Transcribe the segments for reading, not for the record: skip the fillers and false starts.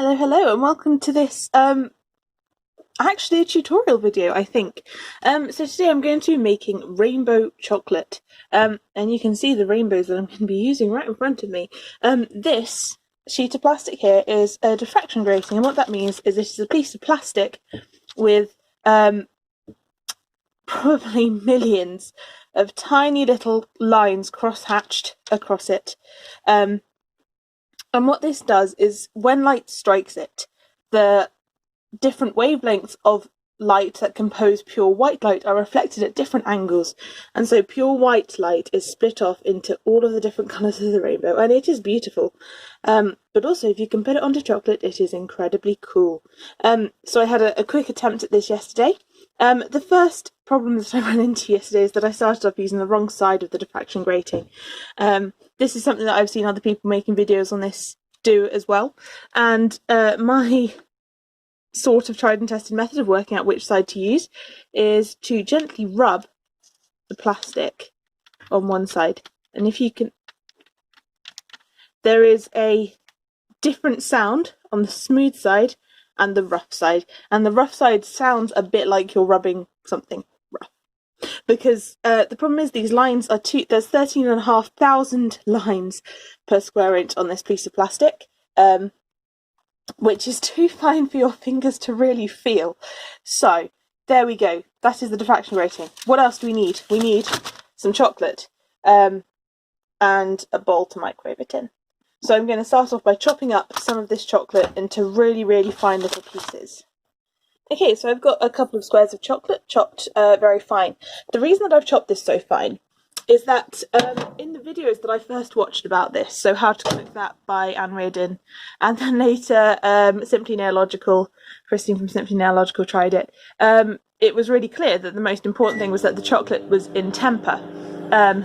Hello, hello, and welcome to this, actually a tutorial video, I think. So today I'm going to be making rainbow chocolate, and you can see the rainbows that I'm going to be using right in front of me. This sheet of plastic here is a diffraction grating, and what that means is this is a piece of plastic with, probably millions of tiny little lines cross-hatched across it. And what this does is when light strikes it, the different wavelengths of light that compose pure white light are reflected at different angles, and so pure white light is split off into all of the different colours of the rainbow, and it is beautiful. But also, if you can put it onto chocolate, it is incredibly cool. So I had a quick attempt at this yesterday. The first problem that I ran into yesterday is that I started off using the wrong side of the diffraction grating. This is something that I've seen other people making videos on this do as well, and my sort of tried and tested method of working out which side to use is to gently rub the plastic on one side, and if you can, there is a different sound on the smooth side and the rough side, and the rough side sounds a bit like you're rubbing something rough, because the problem is these lines are there's 13,500 lines per square inch on this piece of plastic, which is too fine for your fingers to really feel. So there we go, that is the diffraction grating. What else do we need? We need some chocolate, and a bowl to microwave it in. So I'm going to start off by chopping up some of this chocolate into really, really fine little pieces. Okay, so I've got a couple of squares of chocolate chopped very fine. The reason that I've chopped this so fine is that in the videos that I first watched about this, so How to Cook That by Anne Reardon, and then later Simply Nailogical, Christine from Simply Nailogical tried it, it was really clear that the most important thing was that the chocolate was in temper. I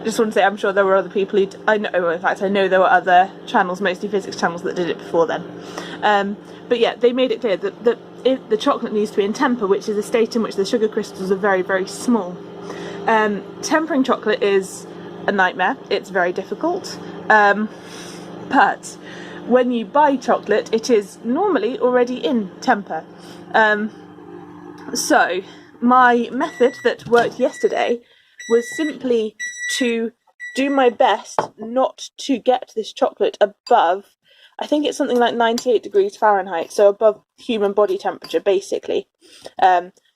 just want to say I'm sure there were other people who, I know there were other channels, mostly physics channels, that did it before then. But yeah, they made it clear that if the chocolate needs to be in temper, which is a state in which the sugar crystals are very, very small. Tempering chocolate is a nightmare, it's very difficult, but when you buy chocolate it is normally already in temper. So my method that worked yesterday was simply to do my best not to get this chocolate above, I think it's something like 98 degrees Fahrenheit, so above human body temperature basically.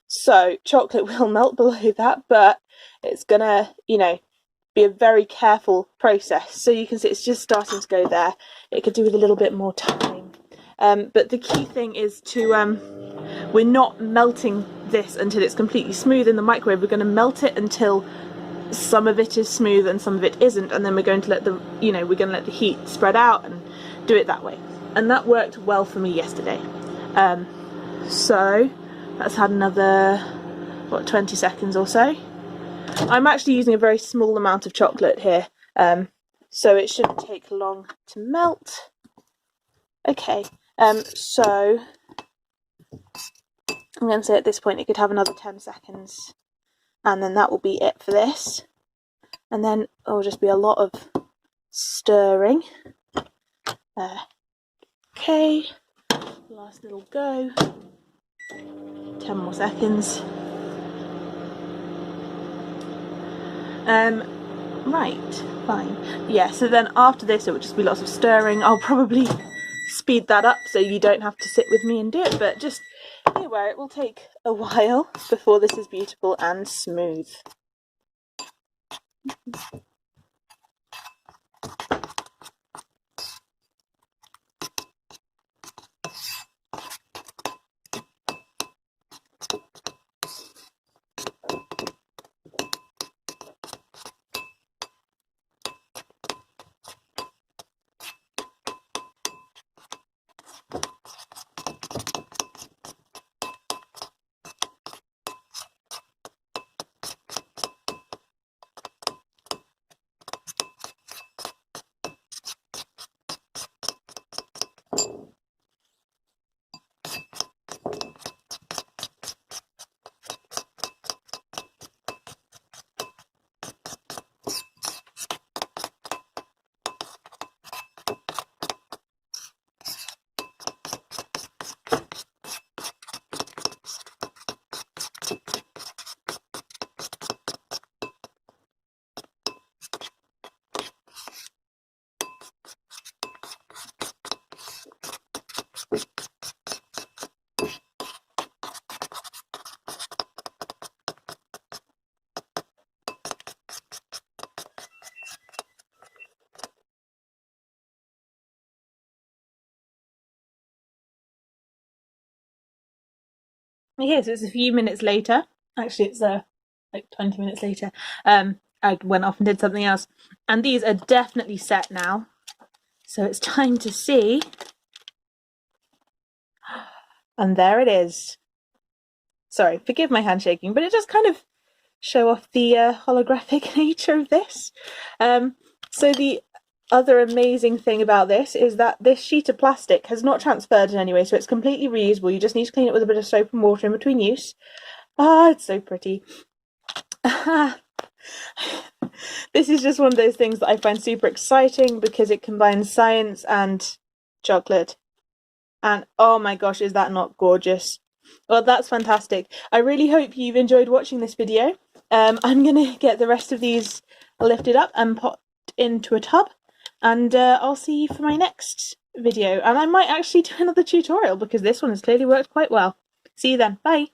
So chocolate will melt below that, but it's gonna, be a very careful process. So you can see it's just starting to go there. It could do with a little bit more time. But the key thing is to, we're not melting this until it's completely smooth in the microwave. We're going to melt it until some of it is smooth and some of it isn't, and then we're going to let the heat spread out and do it that way. And that worked well for me yesterday. So that's had another 20 seconds or so. I'm actually using a very small amount of chocolate here, so it shouldn't take long to melt. Okay, so I'm going to say at this point it could have another 10 seconds, and then that will be it for this. And then it'll just be a lot of stirring. Okay, last little go. 10 more seconds. Right, fine. Yeah, so then after this it would just be lots of stirring. I'll probably speed that up so you don't have to sit with me and do it, but just be aware it will take a while before this is beautiful and smooth. Okay, so it's a few minutes later. Actually, it's like 20 minutes later. I went off and did something else. And these are definitely set now. So it's time to see. And there it is. Sorry, forgive my handshaking, but it just kind of show off the holographic nature of this. So the other amazing thing about this is that this sheet of plastic has not transferred in any way, so it's completely reusable. You just need to clean it with a bit of soap and water in between use. Ah, it's so pretty. This is just one of those things that I find super exciting because it combines science and chocolate. And oh my gosh, is that not gorgeous? Well, that's fantastic. I really hope you've enjoyed watching this video. I'm going to get the rest of these lifted up and put into a tub, and I'll see you for my next video. And I might actually do another tutorial because this one has clearly worked quite well. See you then. Bye.